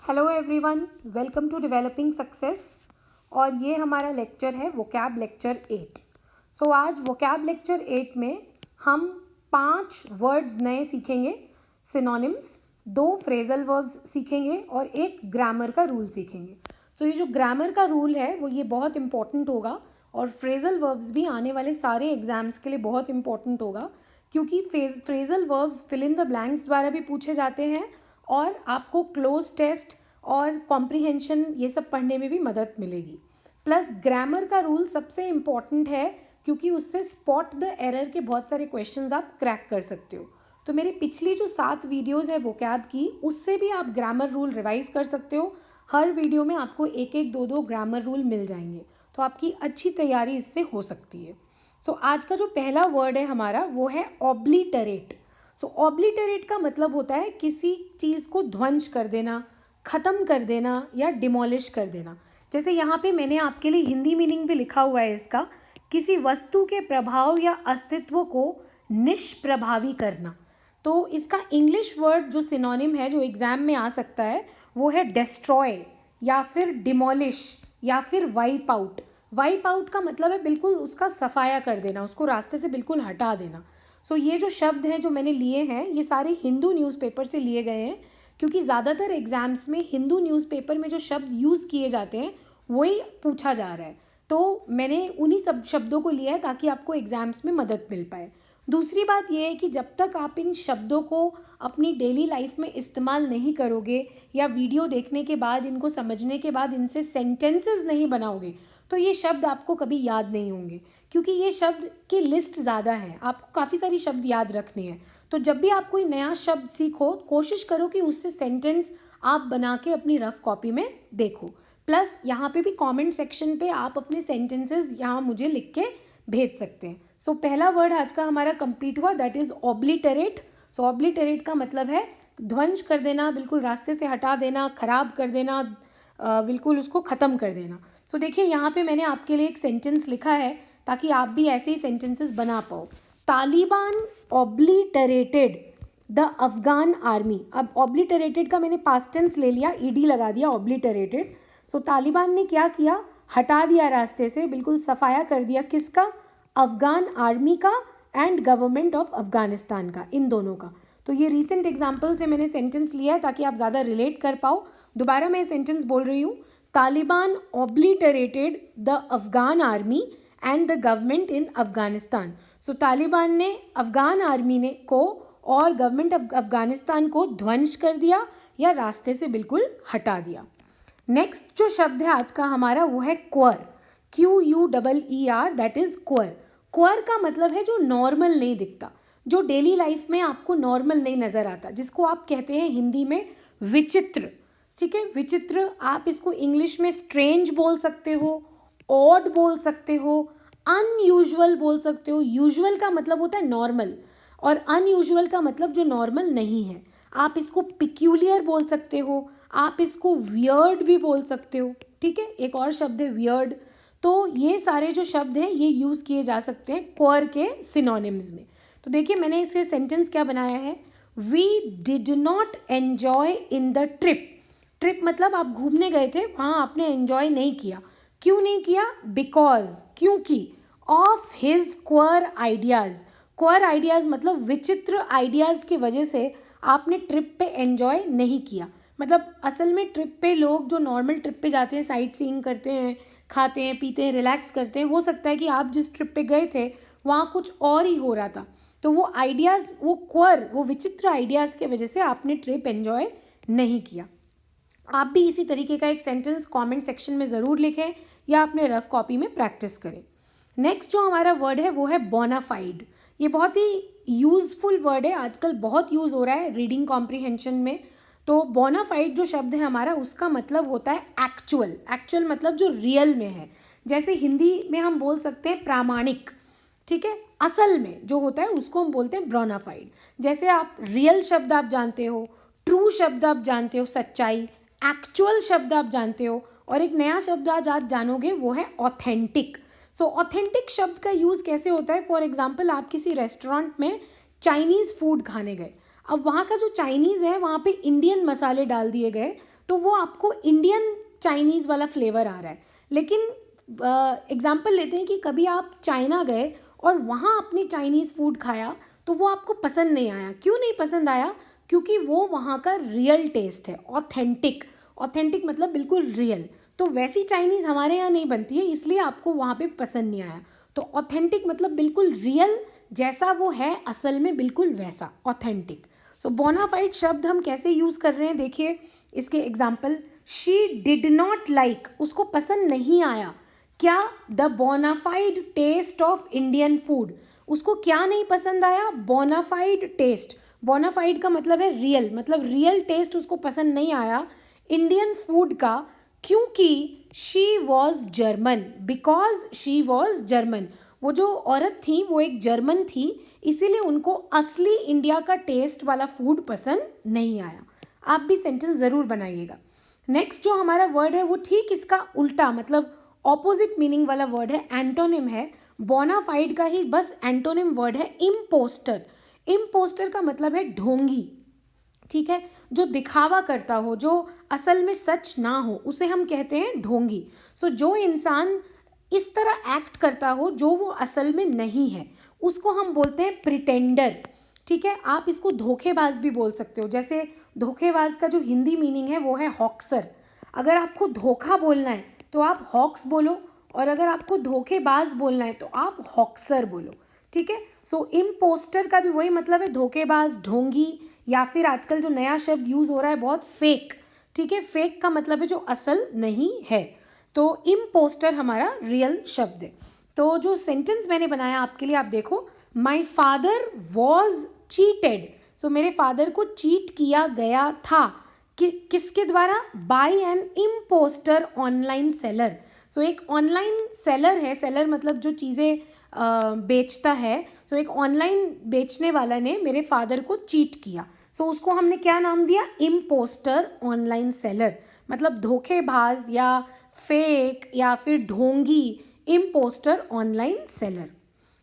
Hello everyone, welcome to developing success. और ये हमारा लेक्चर है वोकैब लेक्चर 8। सो आज वोकैब लेक्चर 8 में हम 5 वर्ड्स नए सीखेंगे, सिनोनिम्स, 2 फ्रेजल वर्ब्स सीखेंगे और एक ग्रामर का रूल सीखेंगे। सो ये जो ग्रामर का रूल है वो ये बहुत इंपॉर्टेंट होगा और फ्रेजल वर्ब्स भी आने वाले सारे एग्जाम्स के लिए बहुत इंपॉर्टेंट होगा, क्योंकि phrasal verbs fill in the blanks द्वारा भी पूछे जाते हैं और आपको क्लोज टेस्ट और कॉम्प्रिहेंशन ये सब पढ़ने में भी मदद मिलेगी। प्लस ग्रामर का रूल सबसे इम्पॉर्टेंट है, क्योंकि उससे स्पॉट द एरर के बहुत सारे क्वेश्चंस आप क्रैक कर सकते हो। तो मेरी पिछली जो 7 वीडियोज़ है वोकैब की, उससे भी आप ग्रामर रूल रिवाइज कर सकते हो। हर वीडियो में आपको एक एक दो दो ग्रामर रूल मिल जाएंगे, तो आपकी अच्छी तैयारी इससे हो सकती है। सो आज का जो पहला वर्ड है हमारा वो है ऑब्लिटरेट। सो ऑब्लिटरेट का मतलब होता है किसी चीज़ को ध्वंस कर देना, ख़त्म कर देना या डिमोलिश कर देना। जैसे यहाँ पे मैंने आपके लिए हिंदी मीनिंग भी लिखा हुआ है इसका, किसी वस्तु के प्रभाव या अस्तित्व को निष्प्रभावी करना। तो इसका इंग्लिश वर्ड जो सिनोनिम है जो एग्ज़ाम में आ सकता है वो है डिस्ट्रॉय या फिर डिमोलिश या फिर वाइप आउट। वाइप आउट का मतलब है बिल्कुल उसका सफाया कर देना, उसको रास्ते से बिल्कुल हटा देना। सो ये जो शब्द हैं जो मैंने लिए हैं ये सारे हिंदू न्यूज़पेपर से लिए गए हैं, क्योंकि ज़्यादातर एग्ज़ाम्स में हिंदू न्यूज़पेपर में जो शब्द यूज़ किए जाते हैं वही पूछा जा रहा है। तो मैंने उन्हीं सब शब्दों को लिया है ताकि आपको एग्ज़ाम्स में मदद मिल पाए। दूसरी बात यह है कि जब तक आप इन शब्दों को अपनी डेली लाइफ में इस्तेमाल नहीं करोगे या वीडियो देखने के बाद इनको समझने के बाद इनसे सेंटेंसेस नहीं बनाओगे तो ये शब्द आपको कभी याद नहीं होंगे, क्योंकि ये शब्द की लिस्ट ज़्यादा है, आपको काफ़ी सारी शब्द याद रखने हैं। तो जब भी आप कोई नया शब्द सीखो कोशिश करो कि उससे सेंटेंस आप बना के अपनी रफ कॉपी में देखो। प्लस यहाँ पे भी कमेंट सेक्शन पे आप अपने सेंटेंसेस यहाँ मुझे लिख के भेज सकते हैं। सो पहला वर्ड आज का हमारा कंप्लीट हुआ, that is obliterate. So obliterate का मतलब है ध्वंस कर देना, बिल्कुल रास्ते से हटा देना, ख़राब कर देना, बिल्कुल उसको ख़त्म कर देना। सो देखिए यहाँ पे मैंने आपके लिए एक सेंटेंस लिखा है ताकि आप भी ऐसे ही सेंटेंसेस बना पाओ। Taliban obliterated the Afghan army. अब ऑब्लिटरेटेड का मैंने पास्ट टेंस ले लिया, ईडी लगा दिया, ऑब्लिटरेटेड। सो तालिबान ने क्या किया, हटा दिया रास्ते से, बिल्कुल सफाया कर दिया, किसका, अफगान आर्मी का एंड गवर्नमेंट ऑफ अफगानिस्तान का, इन दोनों का। तो ये रीसेंट एग्जाम्पल से मैंने सेंटेंस लिया है ताकि आप ज़्यादा रिलेट कर पाओ। दोबारा मैं सेंटेंस बोल रही हूँ, Taliban obliterated the Afghan army and the government in Afghanistan. So Taliban ने अफगान आर्मी ने को और गवर्नमेंट ऑफ अफगानिस्तान को ध्वंस कर दिया या रास्ते से बिल्कुल हटा दिया। नेक्स्ट जो शब्द है आज का हमारा वो है क्वर, QUEER, दैट इज़ क्वर। क्वर का मतलब है जो नॉर्मल नहीं दिखता, जो डेली लाइफ में आपको नॉर्मल नहीं नज़र आता, जिसको आप कहते हैं हिंदी में विचित्र। ठीक है, विचित्र। आप इसको इंग्लिश में स्ट्रेंज बोल सकते हो, ऑड बोल सकते हो, अनयूजुअल बोल सकते हो। यूजुअल का मतलब होता है नॉर्मल और अनयूजुअल का मतलब जो नॉर्मल नहीं है। आप इसको पिक्यूलियर बोल सकते हो, आप इसको वियर्ड भी बोल सकते हो। ठीक है, एक और शब्द है वियर्ड। तो ये सारे जो शब्द हैं ये यूज़ किए जा सकते हैं क्वर के सिनोनिम्स में। तो देखिए मैंने इसे सेंटेंस क्या बनाया है, we did not enjoy in the trip. Trip मतलब आप घूमने गए थे, वहाँ आपने एन्जॉय नहीं किया। क्यों नहीं किया, बिकॉज, क्योंकि, of his queer ideas. Queer ideas मतलब विचित्र आइडियाज़ की वजह से आपने ट्रिप पे एन्जॉय नहीं किया। मतलब असल में ट्रिप पे लोग जो नॉर्मल ट्रिप पे जाते हैं, साइट सीइंग करते हैं, खाते हैं पीते हैं, रिलैक्स करते हैं, हो सकता है कि आप जिस ट्रिप पे गए थे वहाँ कुछ और ही हो रहा था। तो वो आइडियाज़, वो क्वर, वो विचित्र आइडियाज़ की वजह से आपने ट्रिप एन्जॉय नहीं किया। आप भी इसी तरीके का एक सेंटेंस कमेंट सेक्शन में ज़रूर लिखें या अपने रफ कॉपी में प्रैक्टिस करें। नेक्स्ट जो हमारा वर्ड है वो है बोनाफाइड। ये बहुत ही यूज़फुल वर्ड है, आजकल बहुत यूज़ हो रहा है रीडिंग कॉम्प्रिहेंशन में। तो बोनाफाइड जो शब्द है हमारा उसका मतलब होता है एक्चुअल। एक्चुअल मतलब जो रियल में है, जैसे हिंदी में हम बोल सकते हैं प्रामाणिक। ठीक है, असल में जो होता है उसको हम बोलते हैं बोनाफाइड। जैसे आप रियल शब्द आप जानते हो, ट्रू शब्द आप जानते हो, सच्चाई, एक्चुअल शब्द आप जानते हो, और एक नया शब्द आज जानोगे वो है ऑथेंटिक। सो ऑथेंटिक शब्द का यूज़ कैसे होता है, फॉर एग्जाम्पल आप किसी रेस्टोरेंट में चाइनीज़ फूड खाने गए, अब वहाँ का जो चाइनीज़ है वहाँ पे इंडियन मसाले डाल दिए गए, तो वो आपको इंडियन चाइनीज़ वाला फ्लेवर आ रहा है। लेकिन एग्जाम्पल लेते हैं कि कभी आप चाइना गए और वहाँ आपने चाइनीज़ फूड खाया तो वो आपको पसंद नहीं आया। क्यों नहीं पसंद आया? क्योंकि वो वहाँ का रियल टेस्ट है, ऑथेंटिक। ऑथेंटिक मतलब बिल्कुल रियल। तो वैसी चाइनीज़ हमारे यहाँ नहीं बनती है, इसलिए आपको वहाँ पे पसंद नहीं आया। तो ऑथेंटिक मतलब बिल्कुल रियल, जैसा वो है असल में बिल्कुल वैसा, ऑथेंटिक। सो बोनाफाइड शब्द हम कैसे यूज़ कर रहे हैं, देखिए इसके example. She did not like, उसको पसंद नहीं आया क्या? The bona fide test of Indian food. उसको क्या नहीं पसंद आया? Bonafide test. बोनाफाइड का मतलब है रियल, मतलब रियल टेस्ट उसको पसंद नहीं आया इंडियन फूड का, क्योंकि she was German, because she was German. वो जो औरत थी वो एक जर्मन थी, इसीलिए उनको असली इंडिया का टेस्ट वाला फूड पसंद नहीं आया। आप भी सेंटेंस ज़रूर बनाइएगा। नेक्स्ट जो हमारा वर्ड है वो ठीक इसका उल्टा, मतलब ऑपोजिट मीनिंग वाला वर्ड है, एंटोनिम है। बोनाफाइड का ही बस एंटोनिम वर्ड है इम्पोस्टर। इम्पोस्टर का मतलब है ढोंगी, ठीक है, जो दिखावा करता हो, जो असल में सच ना हो, उसे हम कहते हैं ढोंगी। सो जो इंसान इस तरह एक्ट करता हो जो वो असल में नहीं है, उसको हम बोलते हैं प्रिटेंडर, ठीक है। आप इसको धोखेबाज भी बोल सकते हो। जैसे धोखेबाज का जो हिंदी मीनिंग है वो है हॉक्सर। अगर आपको धोखा बोलना है तो आप हॉक्स बोलो, और अगर आपको धोखेबाज बोलना है तो आप हॉक्सर बोलो, ठीक है। सो इम्पोस्टर का भी वही मतलब है, धोखेबाज, ढोंगी, या फिर आजकल जो नया शब्द यूज़ हो रहा है बहुत, फेक, ठीक है। फेक का मतलब है जो असल नहीं है। तो इम्पोस्टर हमारा रियल शब्द है। तो जो सेंटेंस मैंने बनाया आपके लिए, आप देखो, my father was cheated. So मेरे फादर को चीट किया गया था, किसके द्वारा? By an impostor online seller. So एक ऑनलाइन सेलर है, सेलर मतलब जो चीज़ें बेचता है। सो एक ऑनलाइन बेचने वाला ने मेरे फादर को चीट किया। सो उसको हमने क्या नाम दिया? इम्पोस्टर ऑनलाइन सेलर, मतलब धोखेबाज या फेक या फिर ढोंगी, इम्पोस्टर ऑनलाइन सेलर।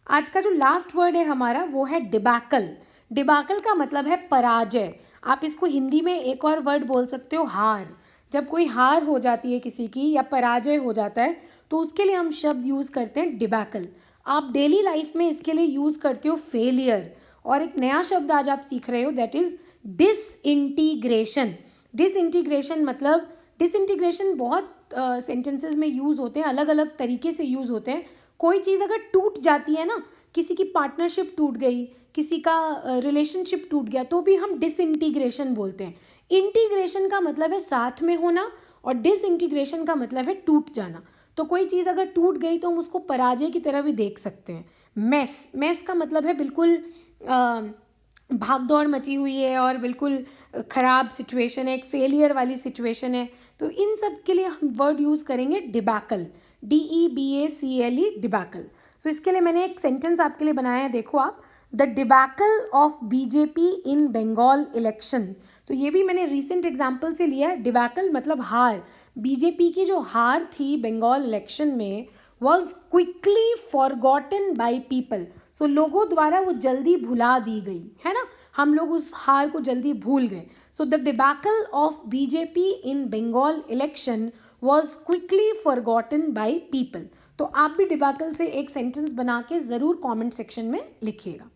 आज का जो लास्ट वर्ड है हमारा वो है डिबैकल। डिबैकल का मतलब है पराजय। आप इसको हिंदी में एक और वर्ड बोल सकते हो, हार। जब कोई हार हो जाती है किसी की या पराजय हो जाता है तो उसके लिए हम शब्द यूज़ करते हैं डिबैकल। आप डेली लाइफ में इसके लिए यूज़ करते हो फेलियर। और एक नया शब्द आज आप सीख रहे हो, दैट इज़ डिसइंटीग्रेशन। डिसइंटीग्रेशन मतलब, डिसइंटीग्रेशन बहुत सेंटेंसेस में यूज़ होते हैं, अलग अलग तरीके से यूज़ होते हैं। कोई चीज़ अगर टूट जाती है ना, किसी की पार्टनरशिप टूट गई, किसी का रिलेशनशिप टूट गया, तो भी हम डिसइंटीग्रेशन बोलते हैं। इंटीग्रेशन का मतलब है साथ में होना, और डिसइंटीग्रेशन का मतलब है टूट जाना। तो कोई चीज़ अगर टूट गई तो हम उसको पराजय की तरह भी देख सकते हैं। मेस, मेस का मतलब है बिल्कुल भाग दौड़ मची हुई है और बिल्कुल ख़राब सिचुएशन है, एक फेलियर वाली सिचुएशन है। तो इन सब के लिए हम वर्ड यूज़ करेंगे डिबैकल, DEBACLE, डिबैकल। सो इसके लिए मैंने एक सेंटेंस आपके लिए बनाया है, देखो आप। The debacle of BJP in Bengal election. तो ये भी मैंने रिसेंट एग्जाम्पल से लिया है। डिबैकल मतलब हार। BJP की जो हार थी बंगाल इलेक्शन में was quickly forgotten by people. So लोगों द्वारा वो जल्दी भुला दी गई, है ना, हम लोग उस हार को जल्दी भूल गए। So the debacle of BJP in Bengal election was quickly forgotten by people. तो आप भी डिबैकल से एक सेंटेंस बना के ज़रूर कमेंट सेक्शन में लिखिएगा।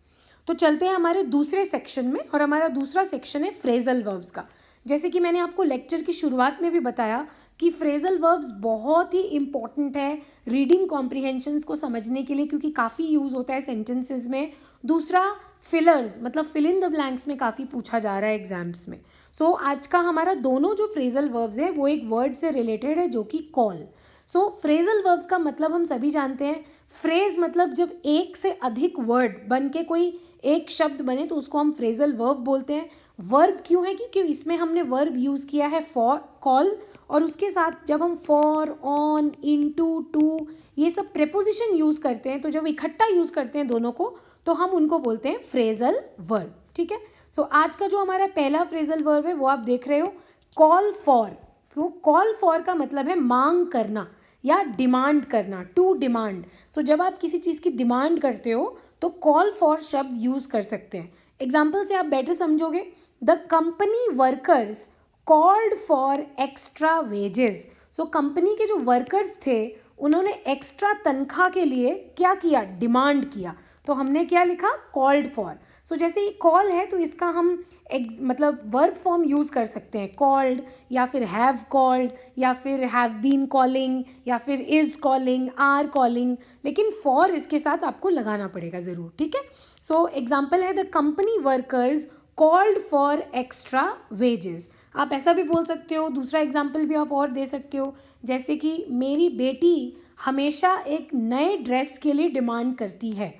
तो चलते हैं हमारे दूसरे सेक्शन में, और हमारा दूसरा सेक्शन है फ्रेजल वर्ब्स का। जैसे कि मैंने आपको लेक्चर की शुरुआत में भी बताया कि फ्रेजल वर्ब्स बहुत ही इंपॉर्टेंट है रीडिंग कॉम्प्रिहेंशंस को समझने के लिए, क्योंकि काफ़ी यूज़ होता है सेंटेंसेस में। दूसरा, फिलर्स मतलब फिल इन द ब्लैंक्स में काफ़ी पूछा जा रहा है एग्जाम्स में। सो आज का हमारा दोनों जो फ्रेजल वर्ब्स है वो एक वर्ड से रिलेटेड है, जो कि कॉल। सो फ्रेजल वर्ब्स का मतलब हम सभी जानते हैं। फ्रेज मतलब जब एक से अधिक वर्ड बन के कोई एक शब्द बने तो उसको हम फ्रेजल वर्ब बोलते हैं। वर्ब क्यों है? क्योंकि इसमें हमने वर्ब यूज़ किया है फॉर, कॉल, और उसके साथ जब हम फॉर, ऑन, इनटू, टू ये सब प्रेपोजिशन यूज़ करते हैं, तो जब इकट्ठा यूज़ करते हैं दोनों को तो हम उनको बोलते हैं फ्रेजल वर्ब, ठीक है। सो आज का जो हमारा पहला फ्रेजल वर्ब है वो आप देख रहे हो, कॉल फॉर। तो कॉल फॉर का मतलब है मांग करना या डिमांड करना, टू डिमांड। सो जब आप किसी चीज़ की डिमांड करते हो तो कॉल फॉर शब्द यूज़ कर सकते हैं। एग्जाम्पल से आप बेटर समझोगे। The company workers called for extra wages. So company के जो वर्कर्स थे उन्होंने एक्स्ट्रा तनख्वाह के लिए क्या किया, डिमांड किया। तो हमने क्या लिखा, कॉल्ड फॉर। सो जैसे ये कॉल है तो इसका हम मतलब वर्ब फॉर्म यूज़ कर सकते हैं, कॉल्ड या फिर हैव कॉल्ड या फिर हैव बीन कॉलिंग या फिर इज़ कॉलिंग, आर कॉलिंग, लेकिन फॉर इसके साथ आपको लगाना पड़ेगा ज़रूर, ठीक है। सो एग्जाम्पल है the company workers called for extra wages. आप ऐसा भी बोल सकते हो, दूसरा एग्जाम्पल भी आप और दे सकते हो, जैसे कि मेरी बेटी हमेशा एक नए ड्रेस के लिए डिमांड करती है।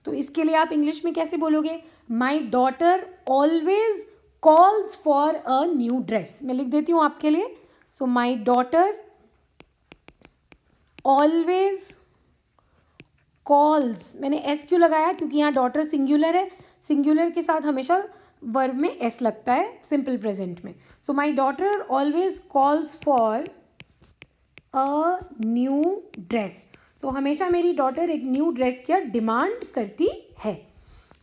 तो इसके लिए आप इंग्लिश में कैसे बोलोगे, माई daughter always calls for a new dress. मैं लिख देती हूँ आपके लिए। सो माई डॉटर ऑलवेज कॉल्स, मैंने एस क्यों लगाया, क्योंकि यहाँ डॉटर सिंगुलर है, सिंगुलर के साथ हमेशा वर्ब में एस लगता है सिंपल प्रेजेंट में। So my daughter always calls for a new dress. So हमेशा मेरी डॉटर एक न्यू ड्रेस की डिमांड करती है।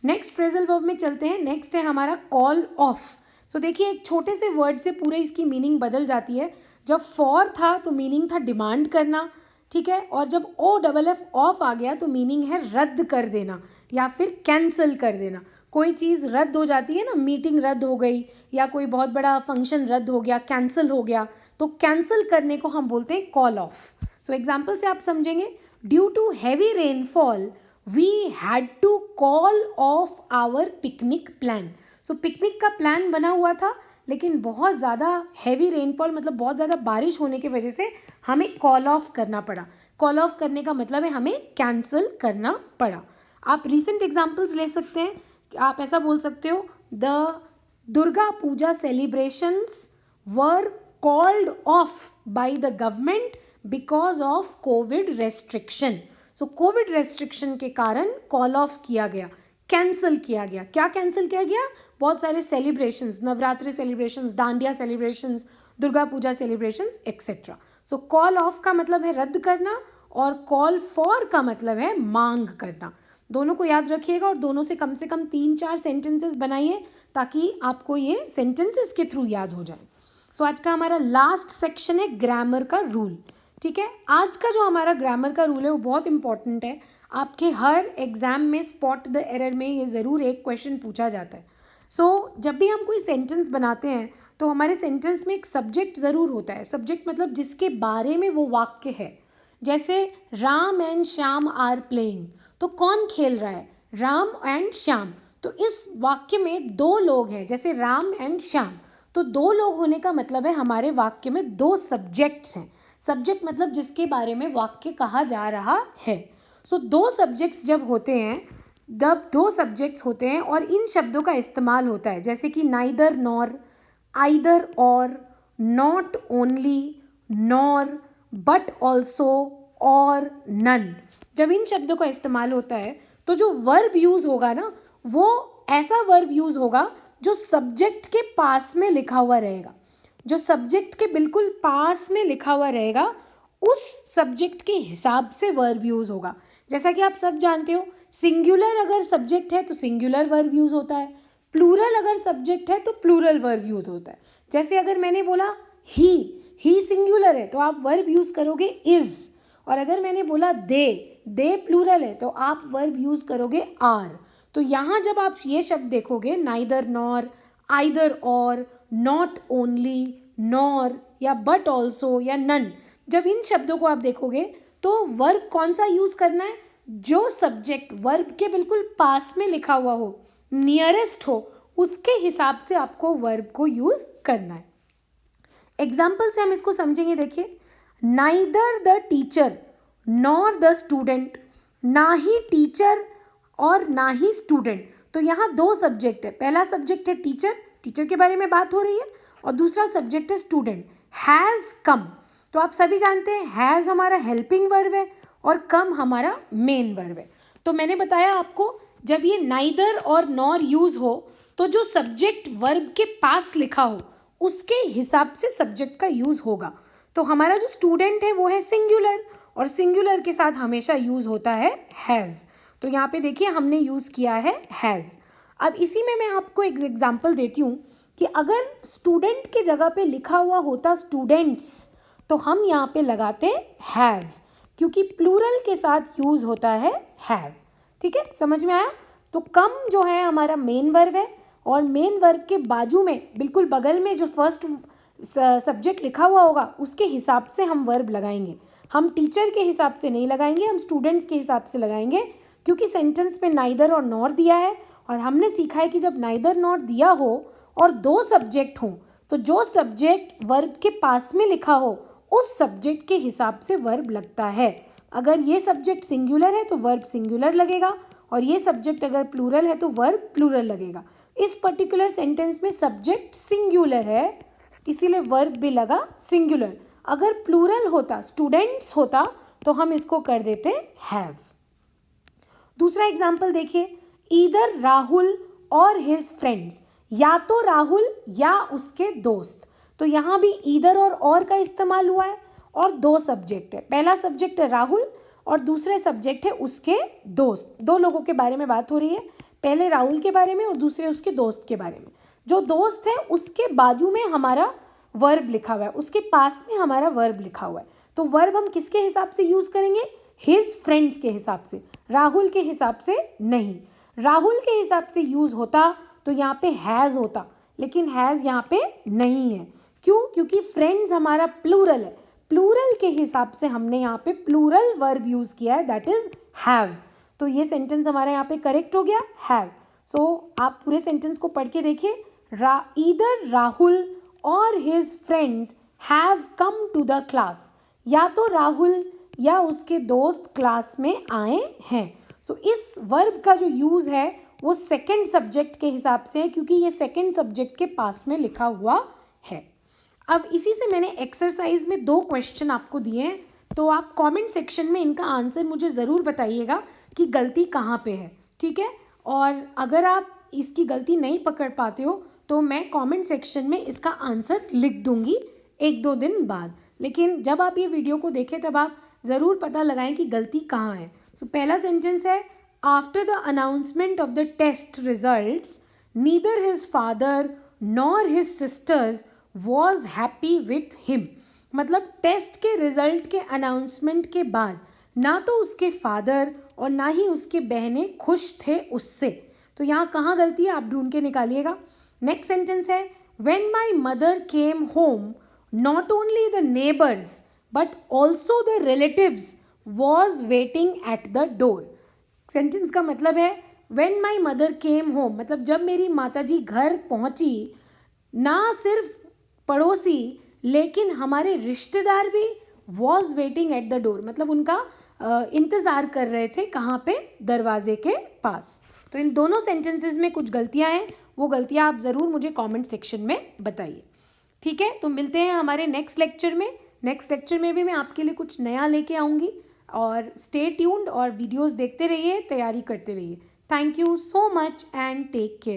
नेक्स्ट फ्रेजल वर्ब में चलते हैं। नेक्स्ट है हमारा कॉल ऑफ। सो देखिए एक छोटे से वर्ड से पूरे इसकी मीनिंग बदल जाती है। जब फॉर था तो मीनिंग था डिमांड करना, ठीक है, और जब ओ डबल एफ ऑफ आ गया तो मीनिंग है रद्द कर देना या फिर कैंसिल कर देना। कोई चीज़ रद्द हो जाती है ना, मीटिंग रद्द हो गई या कोई बहुत बड़ा फंक्शन रद्द हो गया, कैंसिल हो गया, तो कैंसिल करने को हम बोलते हैं कॉल ऑफ। सो एग्जाम्पल से आप समझेंगे, due to heavy rainfall we had to call off our picnic plan. So picnic का प्लान बना हुआ था लेकिन बहुत ज़्यादा हैवी रेनफॉल मतलब बहुत ज़्यादा बारिश होने की वजह से हमें कॉल ऑफ करना पड़ा। कॉल ऑफ करने का मतलब है हमें कैंसिल करना पड़ा। आप रिसेंट एग्जाम्पल्स ले सकते हैं, आप ऐसा बोल सकते हो, the Durga Puja celebrations were called off by the government because of Covid restriction. So Covid restriction के कारण कॉल ऑफ किया गया, कैंसिल किया गया। क्या कैंसिल किया गया, बहुत सारे celebrations, Navratri celebrations, Dandiya celebrations, Durga Puja celebrations etcetera. So call off का मतलब है रद्द करना और कॉल फॉर का मतलब है मांग करना। दोनों को याद रखिएगा और दोनों से कम 3-4 सेंटेंसेस बनाइए ताकि आपको ये सेंटेंसेस के थ्रू याद हो जाए। सो आज का हमारा लास्ट सेक्शन है ग्रामर का रूल, ठीक है। आज का जो हमारा ग्रामर का रूल है वो बहुत इंपॉर्टेंट है। आपके हर एग्जाम में स्पॉट द एरर में ये ज़रूर एक क्वेश्चन पूछा जाता है। जब भी हम कोई सेंटेंस बनाते हैं तो हमारे सेंटेंस में एक सब्जेक्ट ज़रूर होता है। सब्जेक्ट मतलब जिसके बारे में वो वाक्य है। जैसे Ram and Shyam are playing, तो कौन खेल रहा है, राम एंड श्याम। तो इस वाक्य में दो लोग हैं, जैसे राम एंड श्याम, तो दो लोग होने का मतलब है हमारे वाक्य में दो सब्जेक्ट्स हैं। सब्जेक्ट मतलब जिसके बारे में वाक्य कहा जा रहा है। दो सब्जेक्ट्स जब होते हैं, जब दो सब्जेक्ट्स होते हैं और इन शब्दों का इस्तेमाल होता है, जैसे कि नाइदर नॉर, आइदर और, not only, nor, but also और नन। जब इन शब्दों का इस्तेमाल होता है तो जो वर्ब यूज़ होगा ना, वो ऐसा वर्ब यूज़ होगा जो सब्जेक्ट के पास में लिखा हुआ रहेगा। जो सब्जेक्ट के बिल्कुल पास में लिखा हुआ रहेगा उस सब्जेक्ट के हिसाब से वर्ब यूज़ होगा। जैसा कि आप सब जानते हो, सिंगुलर अगर सब्जेक्ट है तो सिंगुलर वर्ब यूज़ होता है, प्लूरल अगर सब्जेक्ट है तो प्लूरल वर्ब यूज़ होता है। जैसे अगर मैंने बोला ही सिंगुलर है तो आप वर्ब यूज़ करोगे इज़, और अगर मैंने बोला दे प्लूरल है तो आप वर्ब यूज़ करोगे आर। तो यहाँ जब आप ये शब्द देखोगे, नाइदर नॉर, आइदर और, नॉट ओनली, नॉर या बट ऑल्सो या नन, जब इन शब्दों को आप देखोगे तो वर्ब कौन सा यूज़ करना है, जो सब्जेक्ट वर्ब के बिल्कुल पास में लिखा हुआ हो, नियरेस्ट हो, उसके हिसाब से आपको वर्ब को यूज़ करना है। एग्जाम्पल से हम इसको समझेंगे। देखिए, neither the teacher nor the student, ना ही टीचर और ना ही स्टूडेंट। तो यहाँ दो सब्जेक्ट है, पहला सब्जेक्ट है टीचर, टीचर के बारे में बात हो रही है, और दूसरा सब्जेक्ट है स्टूडेंट। हैज़ कम, तो आप सभी जानते हैं हैज़ हमारा हेल्पिंग वर्ब है और कम हमारा मेन वर्ब है। तो मैंने बताया आपको, जब ये नाइदर और नॉर यूज़ हो तो जो सब्जेक्ट वर्ब के पास लिखा हो उसके हिसाब से सब्जेक्ट का यूज़ होगा। तो हमारा जो स्टूडेंट है वो है सिंगुलर, और सिंगुलर के साथ हमेशा यूज़ होता है हैज़। तो यहाँ पे देखिए हमने यूज़ किया है हैज़। अब इसी में मैं आपको एक एग्जाम्पल देती हूँ कि अगर स्टूडेंट के जगह पे लिखा हुआ होता स्टूडेंट्स तो हम यहाँ पे लगाते हैव, क्योंकि प्लूरल के साथ यूज़ होता है हैव। ठीक है, समझ में आया? तो कम जो है हमारा मेन वर्ब है, और मेन वर्ब के बाजू में बिल्कुल बगल में जो फर्स्ट सब्जेक्ट लिखा हुआ होगा उसके हिसाब से हम वर्ब लगाएंगे। हम टीचर के हिसाब से नहीं लगाएंगे, हम स्टूडेंट्स के हिसाब से लगाएंगे, क्योंकि सेंटेंस में नाइदर और नॉर दिया है, और हमने सीखा है कि जब नाइदर नॉर दिया हो और दो सब्जेक्ट हों तो जो सब्जेक्ट वर्ब के पास में लिखा हो उस सब्जेक्ट के हिसाब से वर्ब लगता है। अगर ये सब्जेक्ट सिंगुलर है तो वर्ब सिंगुलर लगेगा, और ये सब्जेक्ट अगर प्लूरल है तो वर्ब प्लूरल लगेगा। इस पर्टिकुलर सेंटेंस में सब्जेक्ट सिंगुलर है, इसीलिए वर्ब भी लगा सिंगुलर। अगर प्लूरल होता, स्टूडेंट्स होता, तो हम इसको कर देते हैव। दूसरा एग्जाम्पल देखिए, ईदर राहुल और हिज फ्रेंड्स, या तो राहुल या उसके दोस्त। तो यहाँ भी ईदर और का इस्तेमाल हुआ है, और दो सब्जेक्ट है। पहला सब्जेक्ट है राहुल और दूसरे सब्जेक्ट है उसके दोस्त। दो लोगों के बारे में बात हो रही है, पहले राहुल के बारे में और दूसरे उसके दोस्त के बारे में। जो दोस्त है उसके बाजू में हमारा वर्ब लिखा हुआ है, उसके पास में हमारा वर्ब लिखा हुआ है। तो वर्ब हम किसके हिसाब से यूज़ करेंगे? हिज फ्रेंड्स के हिसाब से, राहुल के हिसाब से नहीं। राहुल के हिसाब से यूज़ होता तो यहाँ पे हैज़ होता, लेकिन हैज़ यहाँ पे नहीं है। क्यों? क्योंकि फ्रेंड्स हमारा प्लूरल है, प्लूरल के हिसाब से हमने यहाँ पे प्लूरल वर्ब यूज़ किया है, दैट इज़ हैव। तो ये सेंटेंस हमारा यहाँ पे करेक्ट हो गया, हैव। सो आप पूरे सेंटेंस को पढ़ के देखिए, ईदर राहुल और his friends have come to the class, या तो राहुल या उसके दोस्त क्लास में आए हैं। सो इस वर्ब का जो यूज़ है वो सेकंड सब्जेक्ट के हिसाब से है, क्योंकि ये सेकंड सब्जेक्ट के पास में लिखा हुआ है। अब इसी से मैंने एक्सरसाइज में 2 क्वेश्चन आपको दिए हैं, तो आप कमेंट सेक्शन में इनका आंसर मुझे ज़रूर बताइएगा कि गलती कहाँ पे है। ठीक है, और अगर आप इसकी गलती नहीं पकड़ पाते हो तो मैं कमेंट सेक्शन में इसका आंसर लिख दूंगी 1-2 दिन बाद। लेकिन जब आप ये वीडियो को देखें तब आप ज़रूर पता लगाएं कि गलती कहाँ है। सो पहला सेंटेंस है, after the announcement of the test results neither his father nor his sisters was happy with him. मतलब टेस्ट के रिजल्ट के अनाउंसमेंट के बाद ना तो उसके फादर और ना ही उसके बहनें खुश थे उससे। तो यहाँ कहाँ गलती है आप ढूंढ के निकालिएगा। नेक्स्ट सेंटेंस है, when my mother came home not only the neighbours but also the relatives was waiting at the door. Sentence का मतलब है, when my mother came home, मतलब जब मेरी माताजी घर पहुंची, ना सिर्फ पड़ोसी लेकिन हमारे रिश्तेदार भी was waiting at the door, मतलब उनका इंतज़ार कर रहे थे कहाँ पे? दरवाजे के पास। तो इन दोनों सेंटेंसेस में कुछ गलतियाँ हैं, वो गलतियाँ आप ज़रूर मुझे कमेंट सेक्शन में बताइए। ठीक है, तो मिलते हैं हमारे नेक्स्ट लेक्चर में। नेक्स्ट लेक्चर में भी मैं आपके लिए कुछ नया लेके आऊँगी, और स्टे ट्यून्ड और वीडियोस देखते रहिए, तैयारी करते रहिए। Thank you so much and take care.